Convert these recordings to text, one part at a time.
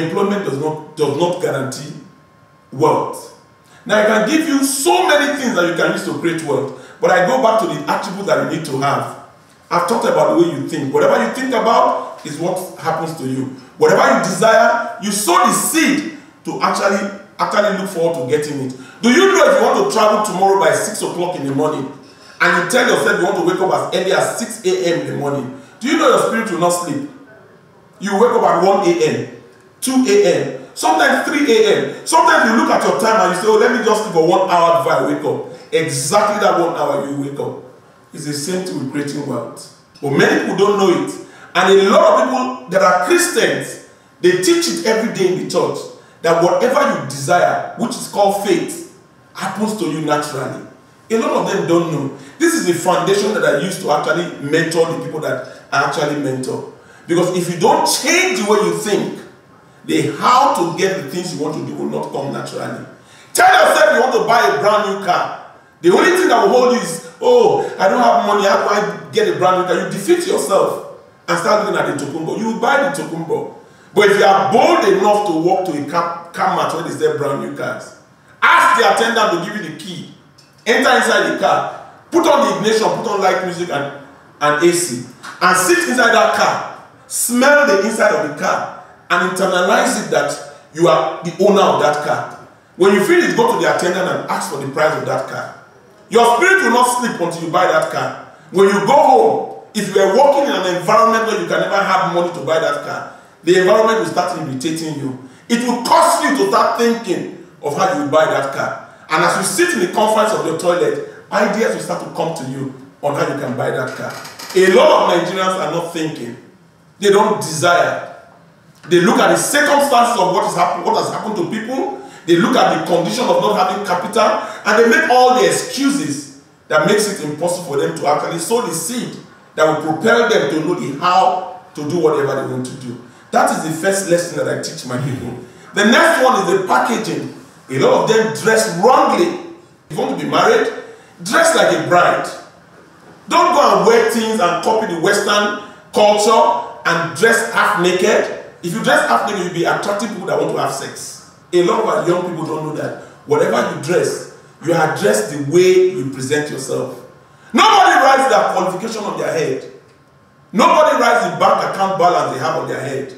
employment does not guarantee wealth. Now, I can give you so many things that you can use to create wealth, but I go back to the attributes that you need to have. I've talked about the way you think. Whatever you think about is what happens to you. Whatever you desire, you sow the seed to actually look forward to getting it. Do you know if you want to travel tomorrow by 6 o'clock in the morning, and you tell yourself you want to wake up as early as 6 a.m. in the morning, do you know your spirit will not sleep? You wake up at 1 a.m., 2 a.m., sometimes 3 a.m. Sometimes you look at your time and you say, oh, let me just sleep for 1 hour before I wake up. Exactly that 1 hour you wake up. It's the same thing with creating wealth. But many people don't know it. And a lot of people that are Christians, they teach it every day in the church, that whatever you desire, which is called faith, happens to you naturally. A lot of them don't know. This is the foundation that I use to actually mentor the people that I actually mentor. Because if you don't change the way you think, the how to get the things you want to do will not come naturally. Tell yourself you want to buy a brand new car. The only thing that will hold you is, oh, I don't have money, how do I get a brand new car? You defeat yourself and start looking at the Tokumbo. You will buy the Tokumbo. But if you are bold enough to walk to a car match where they sell brand new cars, ask the attendant to give you the key. Enter inside the car, put on the ignition, put on light music and AC, and sit inside that car, smell the inside of the car, and internalize it that you are the owner of that car. When you finish, go to the attendant and ask for the price of that car. Your spirit will not sleep until you buy that car. When you go home, if you are working in an environment where you can never have money to buy that car, the environment will start irritating you. It will cause you to start thinking of how you will buy that car. And as you sit in the confines of your toilet, ideas will start to come to you on how you can buy that car. A lot of Nigerians are not thinking. They don't desire. They look at the circumstances of what has happened to people. They look at the condition of not having capital, and they make all the excuses that makes it impossible for them to actually sow the seed that will propel them to know the how to do whatever they want to do. That is the first lesson that I teach my people. The next one is the packaging. A lot of them dress wrongly. If you want to be married, dress like a bride. Don't go and wear things and copy the Western culture and dress half naked. If you dress half naked, you'll be attracting people that want to have sex. A lot of our young people don't know that. Whatever you dress, you are dressed the way you present yourself. Nobody writes their qualification on their head. Nobody writes the bank account balance they have on their head.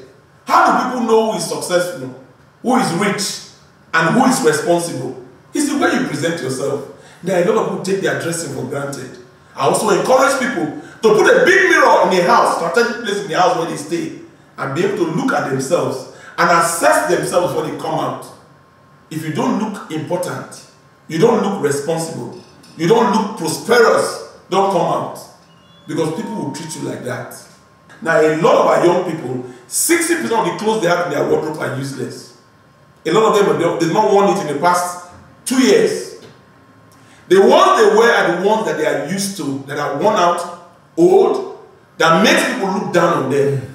How do people know who is successful, who is rich, and who is responsible? It's the way you present yourself. There are a lot of people who take their dressing for granted. I also encourage people to put a big mirror in a house, strategic place in the house where they stay, and be able to look at themselves and assess themselves before they come out. If you don't look important, you don't look responsible, you don't look prosperous, don't come out. Because people will treat you like that. Now, a lot of our young people, 60% of the clothes they have in their wardrobe are useless. A lot of them, they've not worn it in the past 2 years. The ones they wear are the ones that they are used to, that are worn out, old, that makes people look down on them.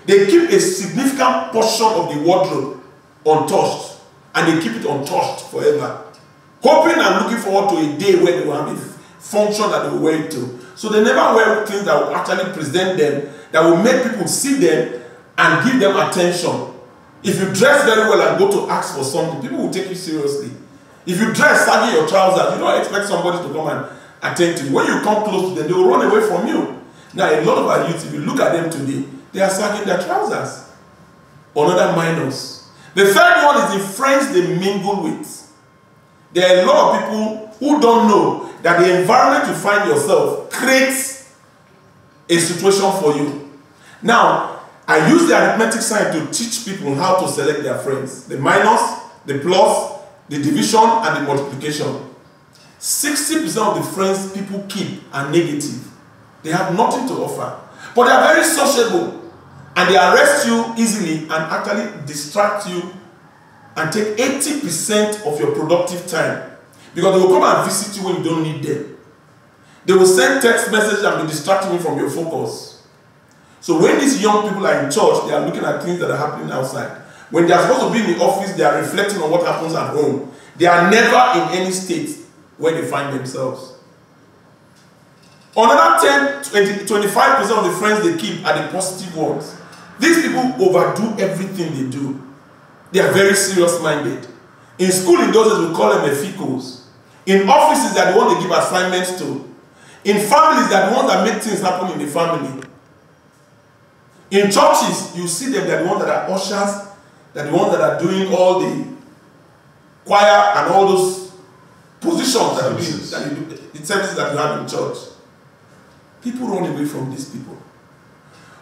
They keep a significant portion of the wardrobe untouched, and they keep it untouched forever, hoping and looking forward to a day where they will have a function that they will wear it to. So they never wear things that will actually present them, that will make people see them and give them attention. If you dress very well and go to ask for something, people will take you seriously. If you dress sagging your trousers, you don't expect somebody to come and attend to you. When you come close to them, they will run away from you. Now, a lot of our youth, if you look at them today, they are sagging their trousers. Another minus. The third one is the friends they mingle with. There are a lot of people who don't know that the environment you find yourself creates a situation for you. Now, I use the arithmetic sign to teach people how to select their friends. The minus, the plus, the division, and the multiplication. 60% of the friends people keep are negative. They have nothing to offer. But they are very sociable. And they arrest you easily and actually distract you and take 80% of your productive time. Because they will come and visit you when you don't need them. They will send text messages and be distracting you from your focus. So when these young people are in church, they are looking at things that are happening outside. When they are supposed to be in the office, they are reflecting on what happens at home. They are never in any state where they find themselves. Another 10, 25% of the friends they keep are the positive ones. These people overdo everything they do. They are very serious-minded. In school, in those days, we call them efikos. In offices, they are the ones they give assignments to. In families, they are the ones that make things happen in the family. In churches, you see them, they are the ones that are ushers, they are the ones that are doing all the choir and all those positions that you do, the services that you have in church. People run away from these people.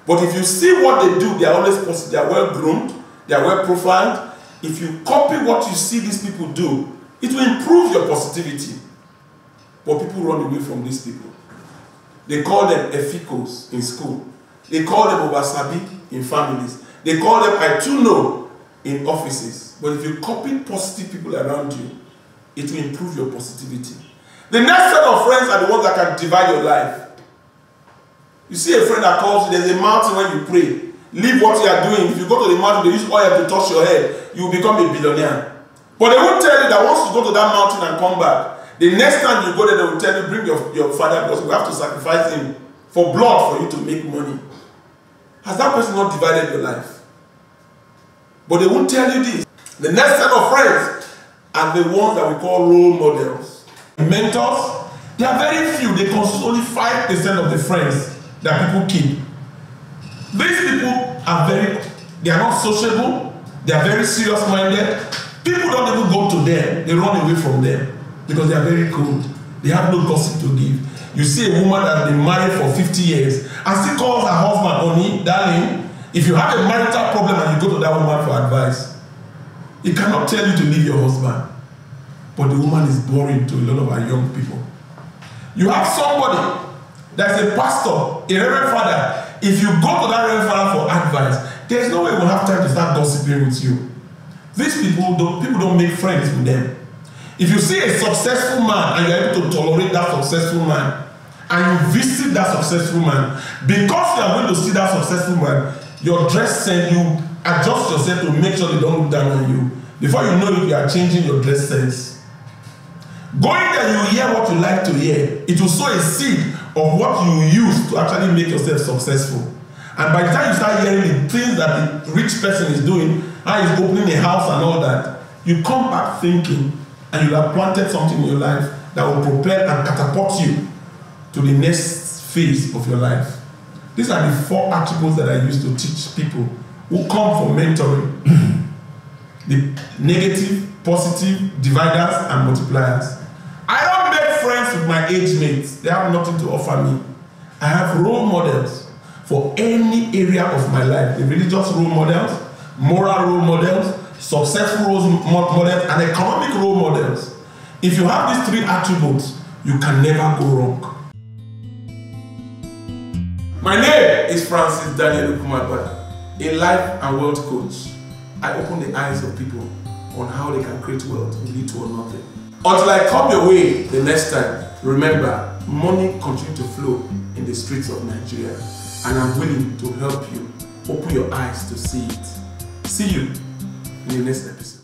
But if you see what they do, they are always positive, they are well groomed, they are well profiled. If you copy what you see these people do, it will improve your positivity. But people run away from these people. They call them efikos in school. They call them obasabi in families. They call them I too know in offices. But if you copy positive people around you, it will improve your positivity. The next set of friends are the ones that can divide your life. You see a friend that calls you, there's a mountain when you pray. Leave what you are doing. If you go to the mountain, they use oil to touch your head, you will become a billionaire. But they won't tell you that once you go to that mountain and come back, the next time you go there, they will tell you, bring your father because we have to sacrifice him for blood for you to make money. Has that person not divided your life? But they won't tell you this. The next set of friends are the ones that we call role models. Mentors, they are very few. They constitute only 5% of the friends that people keep. These people are they are not sociable. They are very serious-minded. People don't even go to them. They run away from them because they are very cold. They have no gossip to give. You see a woman that has been married for 50 years and still calls her husband, honey, darling. If you have a marital problem and you go to that woman for advice, he cannot tell you to leave your husband. But the woman is boring to a lot of our young people. You have somebody that's a pastor, a reverend father. If you go to that reverend father for advice, there's no way we'll have time to start gossiping with you. These people don't make friends with them. If you see a successful man and you're able to tolerate that successful man, and you visit that successful man, because you are going to see that successful man, your dress sense, you adjust yourself to make sure they don't look down on you. Before you know it, you are changing your dress sense. Going there, you hear what you like to hear. It will sow a seed of what you use to actually make yourself successful. And by the time you start hearing the things that the rich person is doing, how he's opening a house and all that, you come back thinking, and you have planted something in your life that will propel and catapult you to the next phase of your life. These are the 4 attributes that I use to teach people who come for mentoring. The negative, positive, dividers, and multipliers. I don't make friends with my age mates. They have nothing to offer me. I have role models for any area of my life. The religious role models, moral role models, successful role models, and economic role models. If you have these 3 attributes, you can never go wrong. My name is Francis Daniel Ukumaba, a life and wealth coach. I open the eyes of people on how they can create wealth with little or nothing. Until I come your way the next time, remember, money continues to flow in the streets of Nigeria, and I'm willing to help you open your eyes to see it. See you in the next episode.